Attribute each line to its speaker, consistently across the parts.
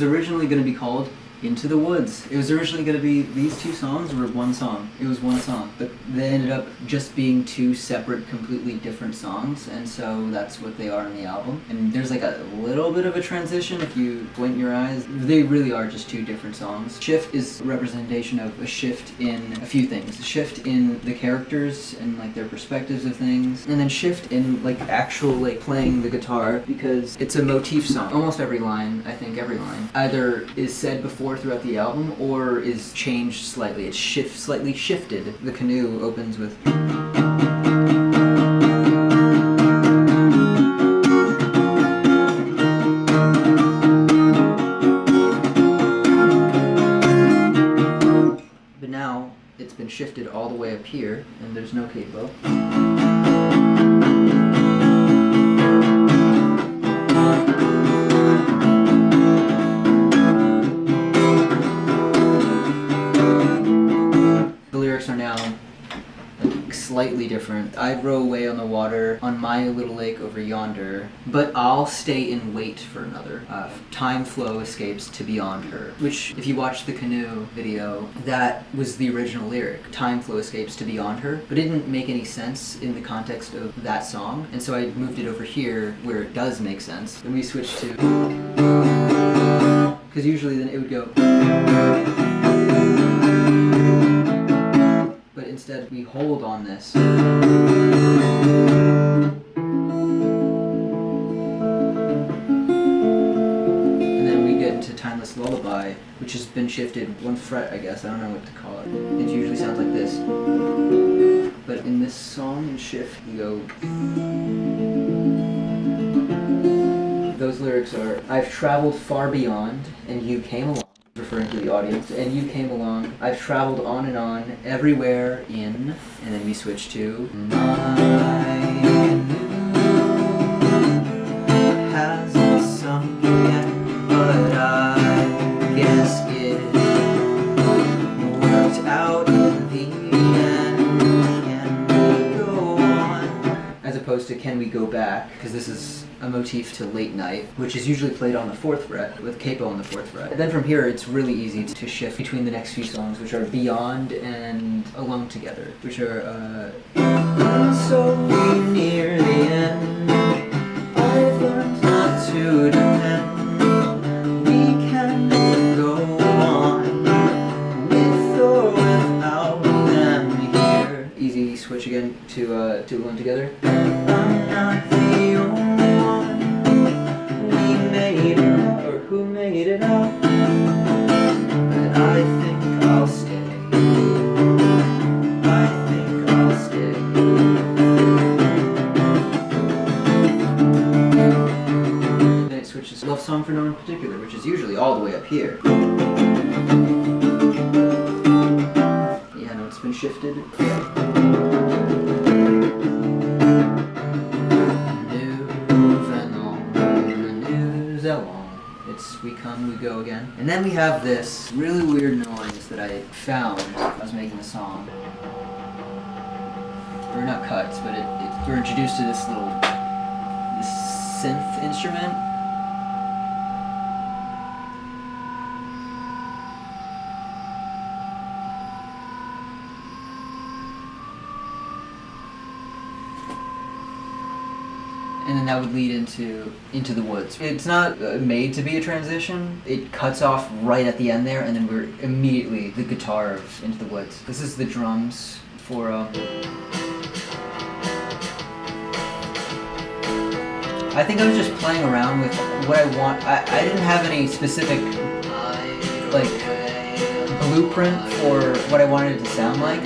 Speaker 1: was originally going to be called Into the Woods. It was originally going to be, these two songs were one song. It was one song. But they ended up just being two separate, completely different songs, and so that's what they are in the album. And there's like a little bit of a transition if you squint your eyes. They really are just two different songs. Shift is a representation of a shift in a few things. A shift in the characters and like their perspectives of things, and then shift in like actual like playing the guitar, because it's a motif song. Almost every line, I think every line, either is said before throughout the album or is changed slightly. It's slightly shifted. The Canoe opens with but now it's been shifted all the way up here and there's no capo. Are now like, slightly different. I row away on the water on my little lake over yonder, but I'll stay in wait for another. Time flow escapes to beyond her, which if you watch the Canoe video, that was the original lyric. Time flow escapes to beyond her, but it didn't make any sense in the context of that song, and so I moved it over here where it does make sense. Then we switched to, because usually then it would go, but instead we hold on this. And then we get into Timeless Lullaby, which has been shifted one fret, I guess. I don't know what to call it. It usually sounds like this. But in this song in shift, we go. Those lyrics are, I've traveled far beyond, and you came along. Referring to the audience, and you came along. I've traveled on, everywhere in, and then we switch to my canoe hasn't sunk yet, but I guess it worked out in the end. Can we go on? As opposed to can we go back, because this is a motif to Late Night, which is usually played on the 4th fret, with capo on the 4th fret. And then from here, it's really easy to shift between the next few songs, which are Beyond and Alone Together, which are, so we near the end, I've learned not to depend, we can go on, with or without them here. Easy switch again to Alone Together. I'm not the only who made it out, but I think I'll stay. I think I'll stay. Then it switches to Love Song for No One in Particular, which is usually all the way up here. Yeah, no, it's been shifted. Yeah. We come, we go again. And then we have this really weird noise that I found when I was making the song. Or not cuts, but we're introduced to this synth instrument. And then that would lead into the Woods. It's not made to be a transition. It cuts off right at the end there, and then we're immediately the guitar of Into the Woods. This is the drums for. I think I was just playing around with what I want. I didn't have any specific like blueprint for what I wanted it to sound like.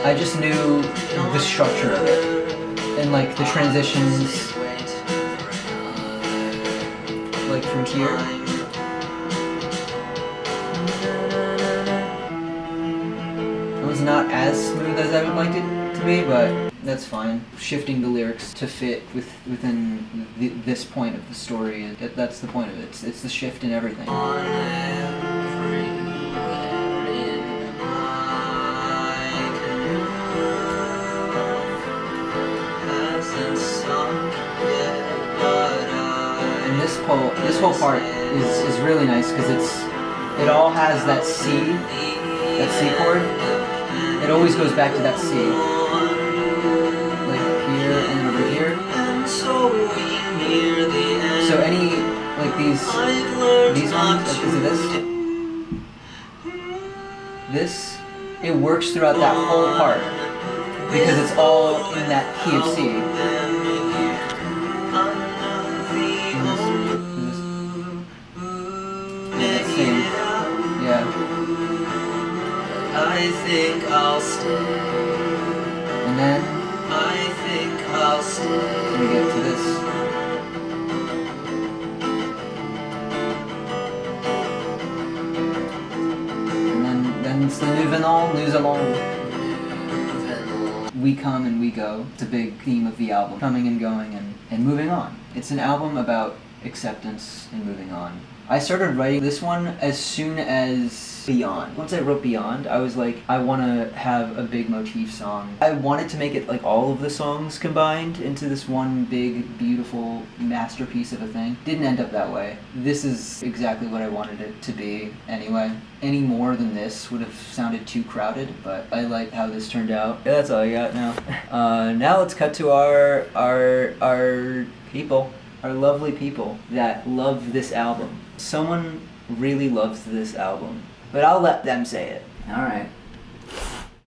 Speaker 1: I just knew the structure of it. And like the transitions, like from here. It was not as smooth as I would like it to be, but that's fine. Shifting the lyrics to fit within this point of the story, that's the point of it. It's the shift in everything. This whole part is really nice because it all has that C chord. It always goes back to that C. Like here and over here. So any, like these ones, like this, it works throughout that whole part because it's all in that key of C. Yeah. I think I'll stay. And then I think I'll stay. We get to this. And then it's the nous venons, nous allons. We come and we go. It's a big theme of the album. Coming and going and moving on. It's an album about acceptance and moving on. I started writing this one as soon as Beyond. Once I wrote Beyond, I was like, I want to have a big motif song. I wanted to make it like all of the songs combined into this one big, beautiful masterpiece of a thing. Didn't end up that way. This is exactly what I wanted it to be anyway. Any more than this would have sounded too crowded, but I like how this turned out. Yeah, that's all I got now. Now let's cut to our people. Our lovely people that love this album. Someone really loves this album, but I'll let them say it. All right.